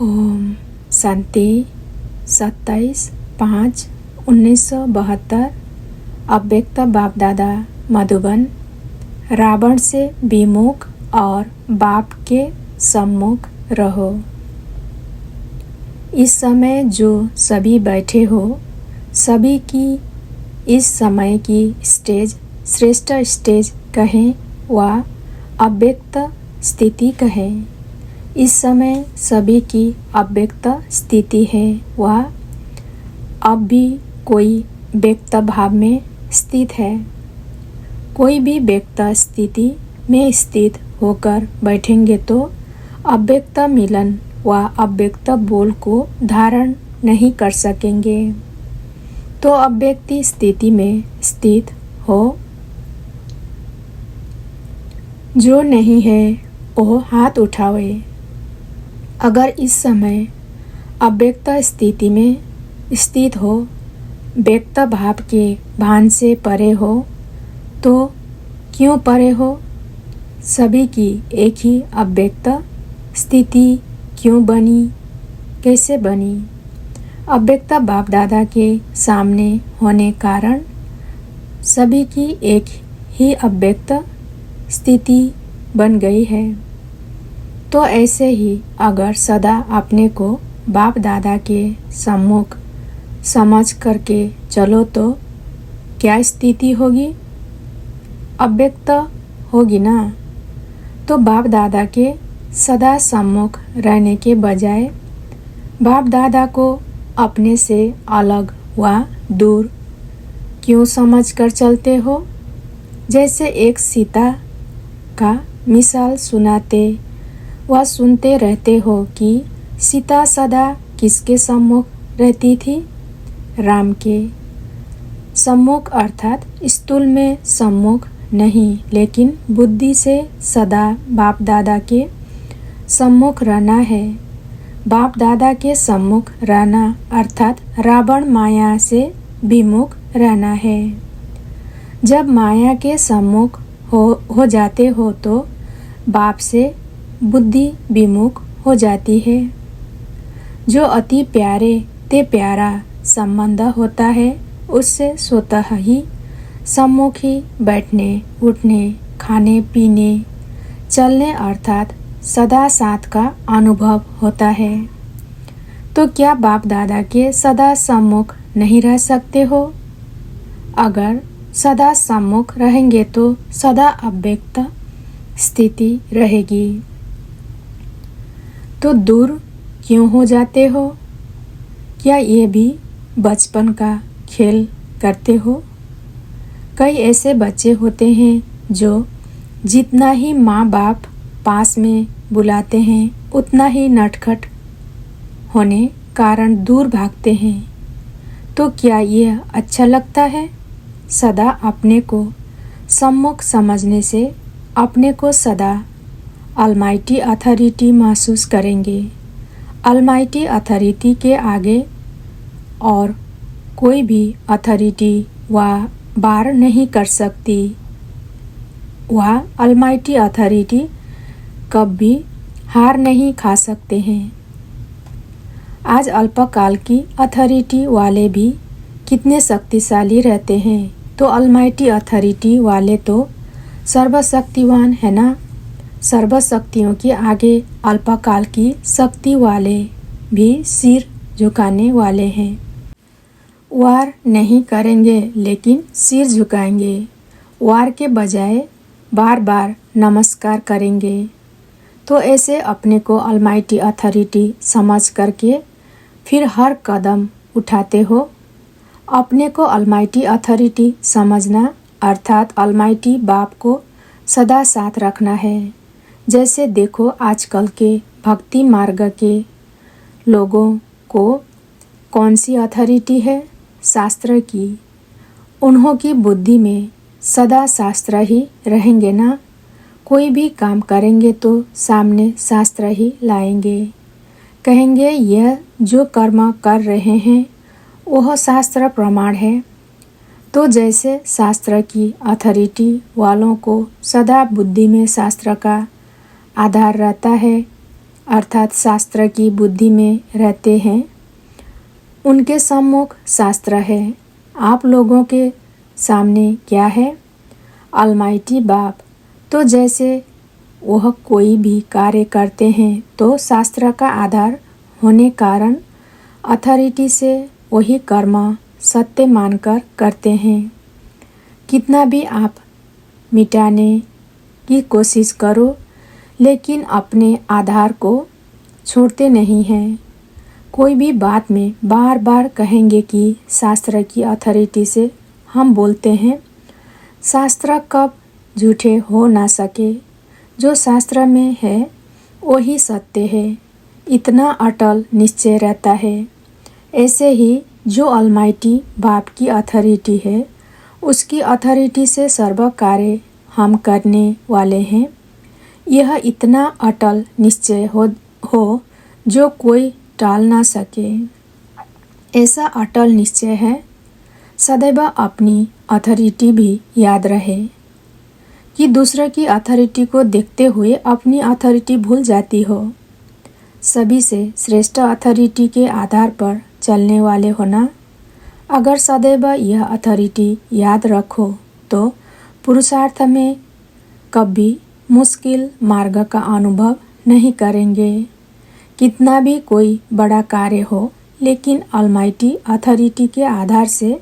ओम शांति 27/5/1972 अव्यक्त बाप दादा मधुबन। रावण से विमुख और बाप के सम्मुख रहो। इस समय जो सभी बैठे हो, सभी की इस समय की स्टेज श्रेष्ठ स्टेज कहें व अव्यक्त स्थिति कहें। इस समय सभी की अव्यक्त स्थिति है व अब भी कोई व्यक्त भाव में स्थित है। कोई भी व्यक्त स्थिति में स्थित होकर बैठेंगे तो अव्यक्त मिलन व अव्यक्त बोल को धारण नहीं कर सकेंगे। तो अव्यक्त स्थिति में स्थित हो। जो नहीं है वो हाथ उठावे। अगर इस समय अव्यक्त स्थिति में स्थित हो, व्यक्त भाव के भान से परे हो, तो क्यों परे हो? सभी की एक ही अव्यक्त स्थिति क्यों बनी, कैसे बनी? अव्यक्त बाप दादा के सामने होने कारण सभी की एक ही अव्यक्त स्थिति बन गई है। तो ऐसे ही अगर सदा अपने को बाप दादा के सम्मुख समझ करके चलो तो क्या स्थिति होगी? अव्यक्त होगी ना। तो बाप दादा के सदा सम्मुख रहने के बजाय बाप दादा को अपने से अलग व दूर क्यों समझ कर चलते हो? जैसे एक सीता का मिसाल सुनाते व सुनते रहते हो कि सीता सदा किसके सम्मुख रहती थी? राम के सम्मुख, अर्थात स्थूल में सम्मुख नहीं, लेकिन बुद्धि से सदा बाप दादा के सम्मुख रहना है। बाप दादा के सम्मुख रहना अर्थात रावण माया से विमुख रहना है। जब माया के सम्मुख हो जाते हो तो बाप से बुद्धि विमुख हो जाती है। जो अति प्यारे ते प्यारा संबंध होता है, उससे स्वतः ही सम्मुख ही बैठने, उठने, खाने, पीने, चलने अर्थात सदा साथ का अनुभव होता है। तो क्या बाप दादा के सदा सम्मुख नहीं रह सकते हो? अगर सदा सम्मुख रहेंगे तो सदा अव्यक्त स्थिति रहेगी। तो दूर क्यों हो जाते हो? क्या ये भी बचपन का खेल करते हो? कई ऐसे बच्चे होते हैं जो जितना ही माँ बाप पास में बुलाते हैं उतना ही नटखट होने कारण दूर भागते हैं। तो क्या यह अच्छा लगता है? सदा अपने को सम्मुख समझने से अपने को सदा अलमाइटी अथॉरिटी महसूस करेंगे। अलमाइटी अथॉरिटी के आगे और कोई भी अथॉरिटी वह बार नहीं कर सकती। वह अलमाइटी अथॉरिटी कभी हार नहीं खा सकते हैं। आज अल्पकाल की अथॉरिटी वाले भी कितने शक्तिशाली रहते हैं, तो अलमाइटी अथॉरिटी वाले तो सर्वशक्तिवान है ना। सर्वशक्तियों के आगे अल्पकाल की शक्ति वाले भी सिर झुकाने वाले हैं। वार नहीं करेंगे लेकिन सिर झुकाएंगे। वार के बजाय बार बार नमस्कार करेंगे। तो ऐसे अपने को अलमाइटी अथॉरिटी समझ करके फिर हर कदम उठाते हो। अपने को अलमाइटी अथॉरिटी समझना अर्थात अलमाइटी बाप को सदा साथ रखना है। जैसे देखो आजकल के भक्ति मार्ग के लोगों को कौन सी अथॉरिटी है? शास्त्र की। उन्हों की बुद्धि में सदा शास्त्र ही रहेंगे ना। कोई भी काम करेंगे तो सामने शास्त्र ही लाएंगे। कहेंगे यह जो कर्म कर रहे हैं वह शास्त्र प्रमाण है। तो जैसे शास्त्र की अथॉरिटी वालों को सदा बुद्धि में शास्त्र का आधार रहता है, अर्थात शास्त्र की बुद्धि में रहते हैं, उनके सम्मुख शास्त्र है। आप लोगों के सामने क्या है? ऑलमाइटी बाप। तो जैसे वह कोई भी कार्य करते हैं तो शास्त्र का आधार होने कारण अथॉरिटी से वही कर्म सत्य मानकर करते हैं। कितना भी आप मिटाने की कोशिश करो, लेकिन अपने आधार को छोड़ते नहीं हैं। कोई भी बात में बार बार कहेंगे कि शास्त्र की अथॉरिटी से हम बोलते हैं। शास्त्र कब झूठे हो ना सके। जो शास्त्र में है वही सत्य है, इतना अटल निश्चय रहता है। ऐसे ही जो ऑलमाइटी बाप की अथॉरिटी है, उसकी अथॉरिटी से सर्व कार्य हम करने वाले हैं। यह इतना अटल निश्चय हो जो कोई टाल ना सके। ऐसा अटल निश्चय है, सदैव अपनी अथॉरिटी भी याद रहे कि दूसरे की अथॉरिटी को देखते हुए अपनी अथॉरिटी भूल जाती हो। सभी से श्रेष्ठ अथॉरिटी के आधार पर चलने वाले होना। अगर सदैव यह अथॉरिटी याद रखो तो पुरुषार्थ में कभी मुश्किल मार्ग का अनुभव नहीं करेंगे। कितना भी कोई बड़ा कार्य हो, लेकिन ऑलमाइटी अथॉरिटी के आधार से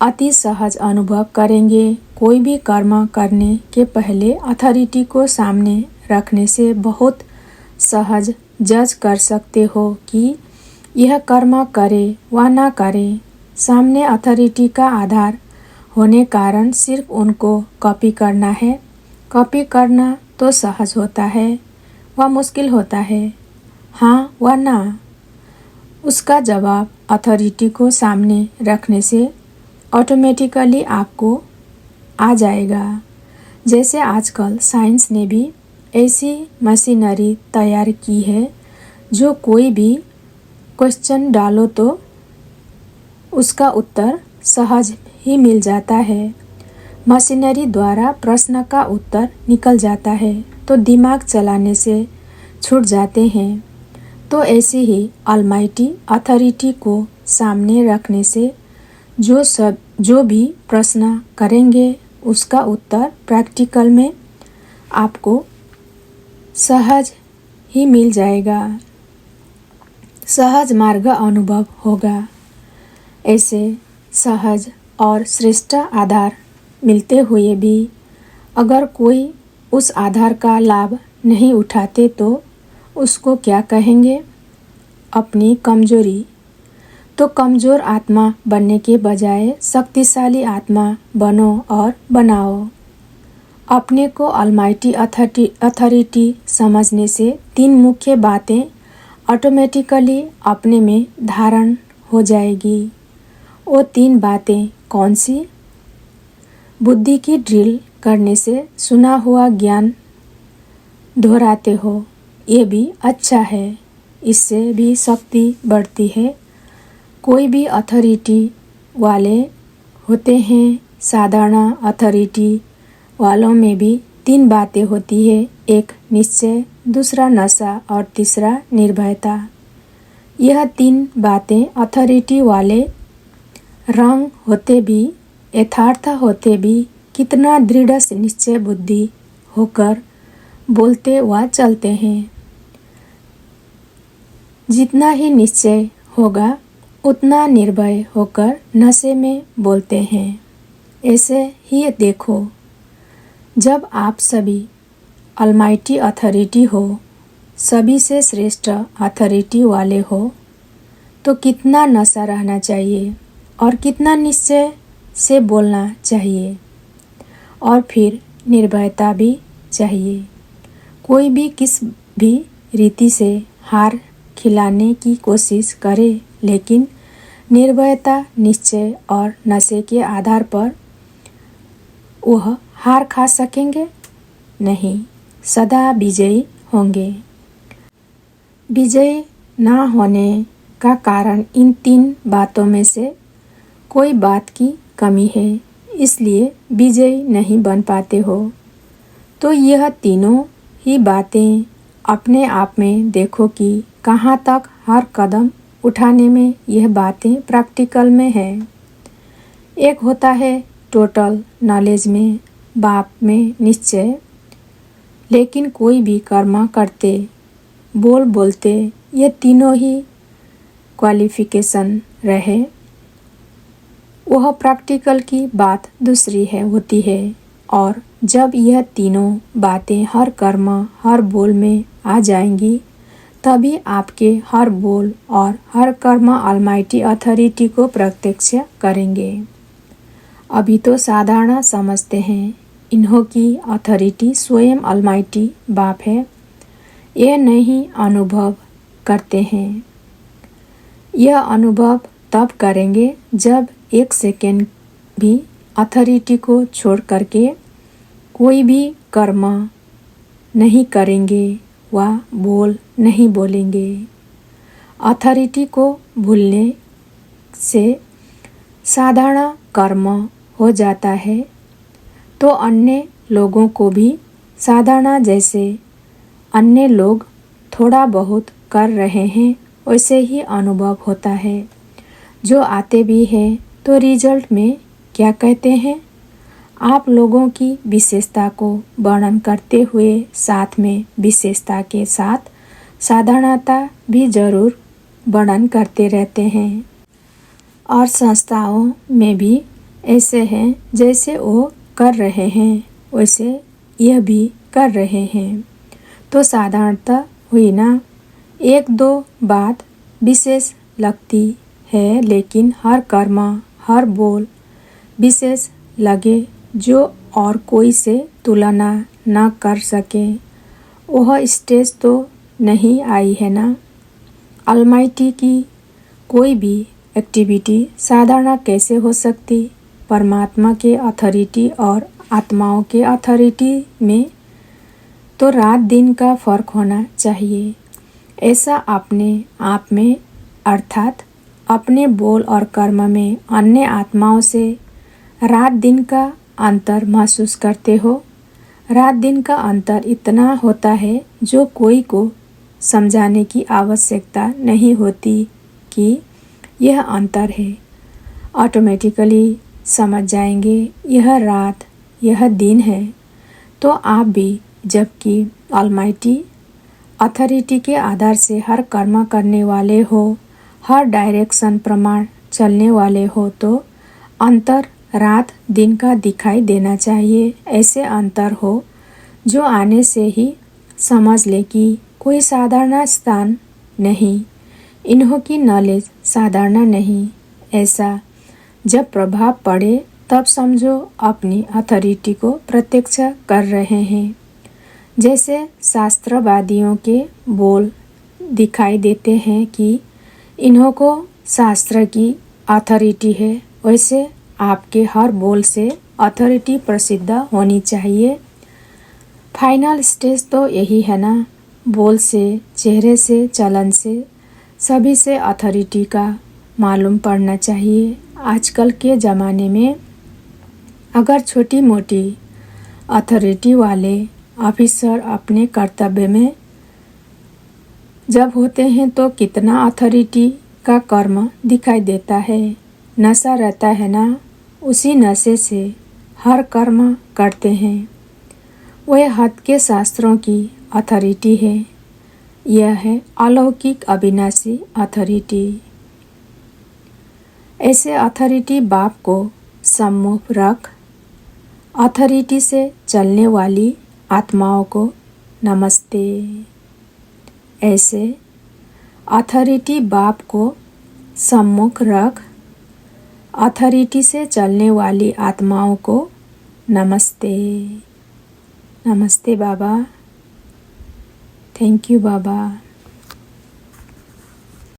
अति सहज अनुभव करेंगे। कोई भी कर्म करने के पहले अथॉरिटी को सामने रखने से बहुत सहज जज कर सकते हो कि यह कर्म करे व ना करे। सामने अथॉरिटी का आधार होने कारण सिर्फ उनको कॉपी करना है। कॉपी करना तो सहज होता है व मुश्किल होता है, हाँ व ना। उसका जवाब अथॉरिटी को सामने रखने से ऑटोमेटिकली आपको आ जाएगा। जैसे आजकल साइंस ने भी ऐसी मशीनरी तैयार की है जो कोई भी क्वेश्चन डालो तो उसका उत्तर सहज ही मिल जाता है। मशीनरी द्वारा प्रश्न का उत्तर निकल जाता है तो दिमाग चलाने से छूट जाते हैं। तो ऐसे ही ऑलमाइटी अथॉरिटी को सामने रखने से जो भी प्रश्न करेंगे उसका उत्तर प्रैक्टिकल में आपको सहज ही मिल जाएगा। सहज मार्ग अनुभव होगा। ऐसे सहज और श्रेष्ठ आधार मिलते हुए भी अगर कोई उस आधार का लाभ नहीं उठाते तो उसको क्या कहेंगे? अपनी कमजोरी। तो कमज़ोर आत्मा बनने के बजाय शक्तिशाली आत्मा बनो और बनाओ। अपने को ऑलमाइटी अथॉरिटी समझने से 3 मुख्य बातें ऑटोमेटिकली अपने में धारण हो जाएगी। वो 3 बातें कौन सी? बुद्धि की ड्रिल करने से सुना हुआ ज्ञान दोहराते हो, ये भी अच्छा है, इससे भी शक्ति बढ़ती है। कोई भी अथॉरिटी वाले होते हैं, साधारण अथॉरिटी वालों में भी 3 बातें होती है। एक निश्चय, दूसरा नशा और तीसरा निर्भयता। यह 3 बातें अथॉरिटी वाले रंग होते भी, यथार्थ होते भी कितना दृढ़ निश्चय बुद्धि होकर बोलते व चलते हैं। जितना ही निश्चय होगा उतना निर्भय होकर नशे में बोलते हैं। ऐसे ही देखो, जब आप सभी ऑलमाइटी अथॉरिटी हो, सभी से श्रेष्ठ अथॉरिटी वाले हो, तो कितना नशा रहना चाहिए और कितना निश्चय से बोलना चाहिए, और फिर निर्भयता भी चाहिए। कोई भी किस भी रीति से हार खिलाने की कोशिश करे, लेकिन निर्भयता, निश्चय और नशे के आधार पर वह हार खा सकेंगे नहीं, सदा विजयी होंगे। विजयी ना होने का कारण इन 3 बातों में से कोई बात की कमी है, इसलिए विजयी नहीं बन पाते हो। तो यह तीनों ही बातें अपने आप में देखो कि कहाँ तक हर कदम उठाने में यह बातें प्रैक्टिकल में है। एक होता है टोटल नॉलेज में, बाप में निश्चय, लेकिन कोई भी कर्म करते, बोलते ये तीनों ही क्वालिफिकेशन रहे, वह प्रैक्टिकल की बात दूसरी होती है। और जब यह तीनों बातें हर कर्म हर बोल में आ जाएंगी, तभी आपके हर बोल और हर कर्म ऑलमाइटी अथॉरिटी को प्रत्यक्ष करेंगे। अभी तो साधारण समझते हैं इन्हों की अथॉरिटी स्वयं ऑलमाइटी बाप है, यह नहीं अनुभव करते हैं। यह अनुभव तब करेंगे जब एक सेकेंड भी अथॉरिटी को छोड़ करके कोई भी कर्म नहीं करेंगे व बोल नहीं बोलेंगे। अथॉरिटी को भूलने से साधारण कर्म हो जाता है, तो अन्य लोगों को भी साधारण जैसे अन्य लोग थोड़ा बहुत कर रहे हैं वैसे ही अनुभव होता है। जो आते भी हैं तो रिजल्ट में क्या कहते हैं, आप लोगों की विशेषता को वर्णन करते हुए साथ में विशेषता के साथ साधारणता भी जरूर वर्णन करते रहते हैं। और संस्थाओं में भी ऐसे हैं, जैसे वो कर रहे हैं वैसे यह भी कर रहे हैं, तो साधारणता हुई ना। एक दो बात विशेष लगती है, लेकिन हर कर्म हर बोल विशेष लगे जो और कोई से तुलना न कर सके, वह स्टेज तो नहीं आई है ना। ऑलमाइटी की कोई भी एक्टिविटी साधारण कैसे हो सकती? परमात्मा के अथॉरिटी और आत्माओं के अथॉरिटी में तो रात दिन का फर्क होना चाहिए। ऐसा अपने आप में अर्थात अपने बोल और कर्म में अन्य आत्माओं से रात दिन का अंतर महसूस करते हो। रात दिन का अंतर इतना होता है जो कोई को समझाने की आवश्यकता नहीं होती कि यह अंतर है, ऑटोमेटिकली समझ जाएंगे यह रात यह दिन है। तो आप भी जबकि ऑलमाइटी अथॉरिटी के आधार से हर कर्म करने वाले हो, हर डायरेक्शन प्रमाण चलने वाले हो, तो अंतर रात दिन का दिखाई देना चाहिए। ऐसे अंतर हो जो आने से ही समझ ले कि कोई साधारण स्थान नहीं, इन्हों की नॉलेज साधारण नहीं। ऐसा जब प्रभाव पड़े तब समझो अपनी अथॉरिटी को प्रत्यक्ष कर रहे हैं। जैसे शास्त्रवादियों के बोल दिखाई देते हैं कि इन्हों को शास्त्र की अथॉरिटी है, वैसे आपके हर बोल से अथॉरिटी प्रसिद्ध होनी चाहिए। फाइनल स्टेज तो यही है ना, बोल से, चेहरे से, चलन से, सभी से अथॉरिटी का मालूम पड़ना चाहिए। आजकल के ज़माने में अगर छोटी मोटी अथॉरिटी वाले ऑफिसर अपने कर्तव्य में जब होते हैं तो कितना अथॉरिटी का कर्म दिखाई देता है। नशा रहता है ना, उसी नशे से हर कर्म करते हैं। वह हद के शास्त्रों की अथॉरिटी है। यह है अलौकिक अविनाशी अथॉरिटी। ऐसे अथॉरिटी बाप को सम्मुख रख अथॉरिटी से चलने वाली आत्माओं को नमस्ते। ऐसे अथॉरिटी बाप को सम्मुख रख अथॉरिटी से चलने वाली आत्माओं को नमस्ते। नमस्ते बाबा। Thank you Baba.